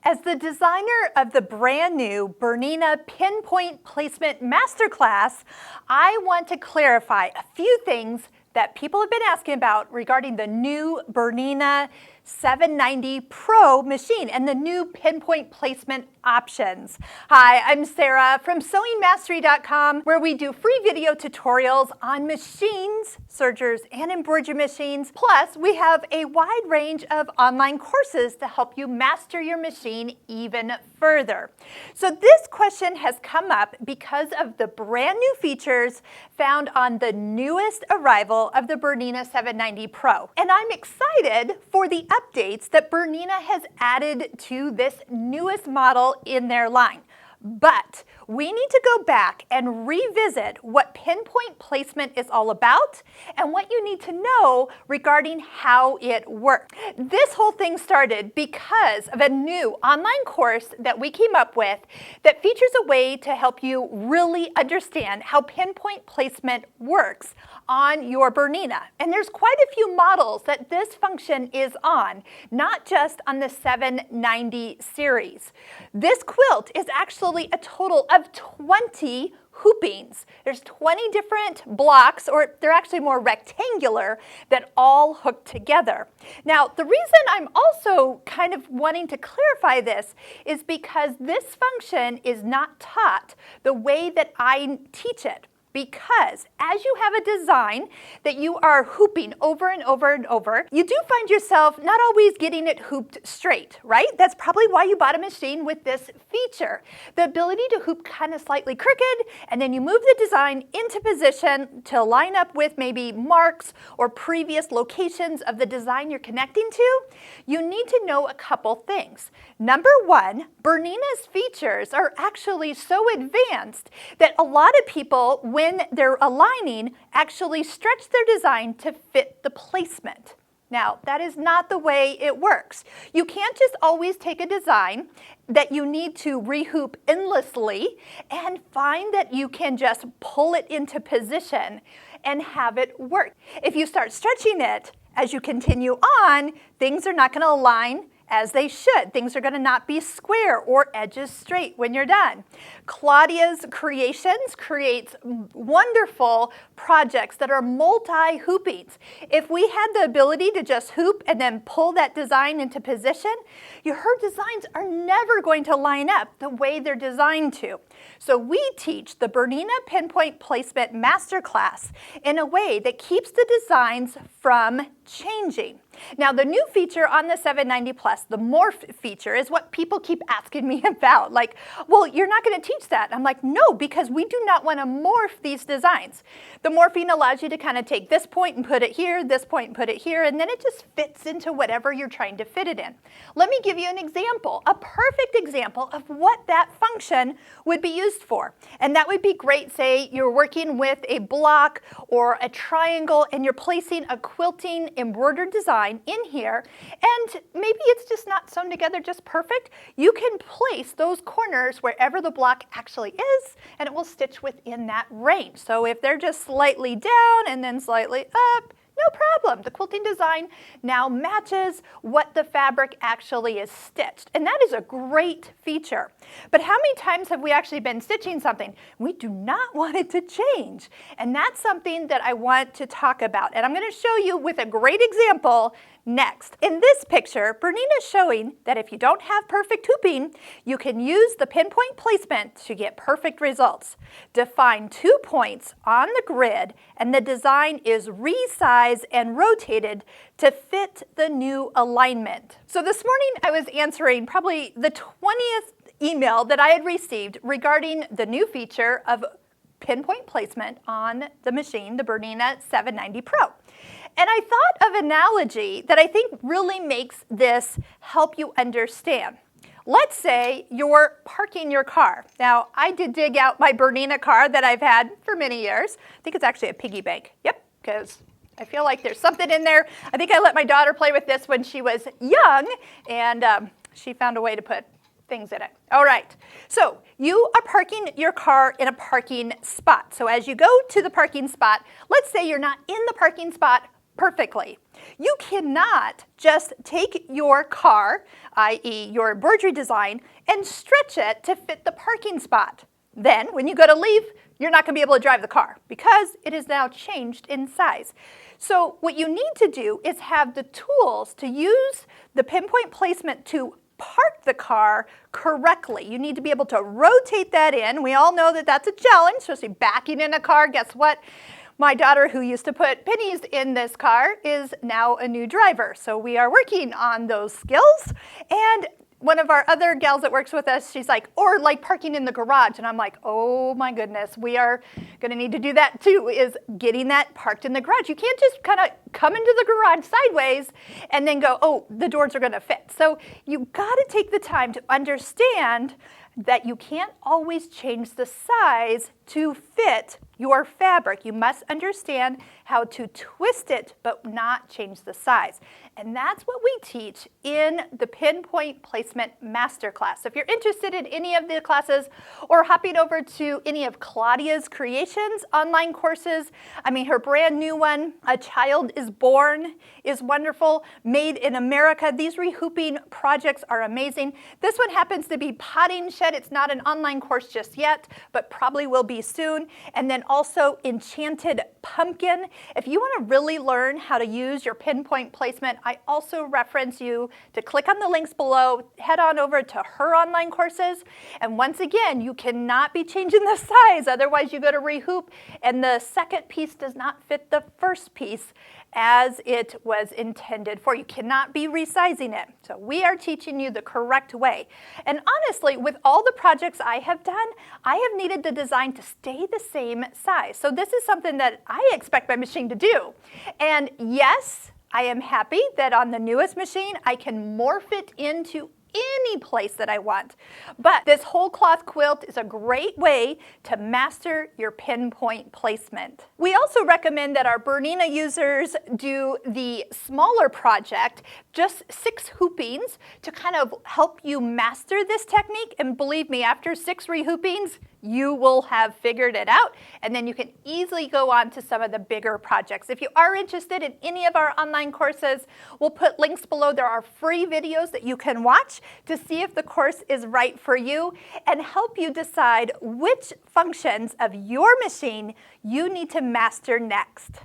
As the designer of the brand new Bernina Pinpoint Placement Masterclass, I want to clarify a few things that people have been asking about regarding the new Bernina 790 Pro machine and the new pinpoint placement options. Hi, I'm Sarah from sewingmastery.com, where we do free video tutorials on machines, sergers, and embroidery machines. Plus, we have a wide range of online courses to help you master your machine even further. So this question has come up because of the brand new features found on the newest arrival of the Bernina 790 Pro. And I'm excited for the updates that Bernina has added to this newest model in their line. But we need to go back and revisit what pinpoint placement is all about and what you need to know regarding how it works. This whole thing started because of a new online course that we came up with that features a way to help you really understand how pinpoint placement works on your Bernina. And there's quite a few models that this function is on, not just on the 790 series. This quilt is actually a total of 20 hoopings. There's 20 different blocks, or they're actually more rectangular, that all hook together. Now, the reason I'm also kind of wanting to clarify this is because this function is not taught the way that I teach it. Because as you have a design that you are hooping over and over and over, you do find yourself not always getting it hooped straight, right? That's probably why you bought a machine with this feature. The ability to hoop kind of slightly crooked, and then you move the design into position to line up with maybe marks or previous locations of the design you're connecting to. You need to know a couple things. Number one, Bernina's features are actually so advanced that a lot of people, when they're aligning, actually stretch their design to fit the placement. Now, that is not the way it works. You can't just always take a design that you need to rehoop endlessly and find that you can just pull it into position and have it work. If you start stretching it as you continue on, things are not going to align as they should. Things are going to not be square or edges straight when you're done. Claudia's Creations creates wonderful projects that are multi-hoopings. If we had the ability to just hoop and then pull that design into position, her designs are never going to line up the way they're designed to. So we teach the Bernina Pinpoint Placement Masterclass in a way that keeps the designs from changing. Now, the new feature on the 790 Plus, the morph feature, is what people keep asking me about. Like, well, you're not going to teach that. I'm like, no, because we do not want to morph these designs. The morphing allows you to kind of take this point and put it here, this point and put it here, and then it just fits into whatever you're trying to fit it in. Let me give you an example, a perfect example of what that function would be used for. And that would be great, say you're working with a block or a triangle and you're placing a quilting embroidered design in here, and maybe it's just not sewn together just perfect. You can place those corners wherever the block actually is, and it will stitch within that range. So if they're just slightly down and then slightly up, no problem. The quilting design now matches what the fabric actually is stitched. And that is a great feature. But how many times have we actually been stitching something? We do not want it to change. And that's something that I want to talk about. And I'm going to show you with a great example next. In this picture, Bernina is showing that if you don't have perfect hooping, you can use the pinpoint placement to get perfect results. Define 2 points on the grid, and the design is resized and rotated to fit the new alignment. So this morning I was answering probably the 20th email that I had received regarding the new feature of pinpoint placement on the machine, the Bernina 790 Pro. And I thought of an analogy that I think really makes this help you understand. Let's say you're parking your car. Now, I did dig out my Bernina car that I've had for many years. I think it's actually a piggy bank. Yep, because I feel like there's something in there. I think I let my daughter play with this when she was young, and she found a way to put things in it. All right, so you are parking your car in a parking spot. So as you go to the parking spot, let's say you're not in the parking spot perfectly. You cannot just take your car, i.e. your embroidery design, and stretch it to fit the parking spot. Then, when you go to leave, you're not going to be able to drive the car because it is now changed in size. So what you need to do is have the tools to use the pinpoint placement to park the car correctly. You need to be able to rotate that in. We all know that that's a challenge, especially backing in a car. Guess what? My daughter, who used to put pennies in this car, is now a new driver. So we are working on those skills. And one of our other gals that works with us, she's like, or like parking in the garage. And I'm like, oh my goodness, we are going to need to do that too, is getting that parked in the garage. You can't just kind of come into the garage sideways and then go, oh, the doors are going to fit. So you got to take the time to understand that you can't always change the size to fit your fabric. You must understand how to twist it but not change the size. And that's what we teach in the Pinpoint Placement Masterclass. So if you're interested in any of the classes or hopping over to any of Claudia's Creations online courses, I mean, her brand new one, A Child is Born, is wonderful. Made in America. These rehooping projects are amazing. This one happens to be Potting Shed. It's not an online course just yet, but probably will be soon. And then also Enchanted Pumpkin. If you want to really learn how to use your pinpoint placement, I also reference you to click on the links below, head on over to her online courses. And once again, you cannot be changing the size, otherwise you go to rehoop and the second piece does not fit the first piece as it was intended for. You cannot be resizing it. So we are teaching you the correct way. And honestly, with all the projects I have done, I have needed the design to stay the same size. So this is something that I expect my machine to do. And yes, I am happy that on the newest machine, I can morph it into any place that I want. But this whole cloth quilt is a great way to master your pinpoint placement. We also recommend that our Bernina users do the smaller project, just 6 hoopings, to kind of help you master this technique. And believe me, after 6 rehoopings, you will have figured it out, and then you can easily go on to some of the bigger projects. If you are interested in any of our online courses, we'll put links below. There are free videos that you can watch to see if the course is right for you and help you decide which functions of your machine you need to master next.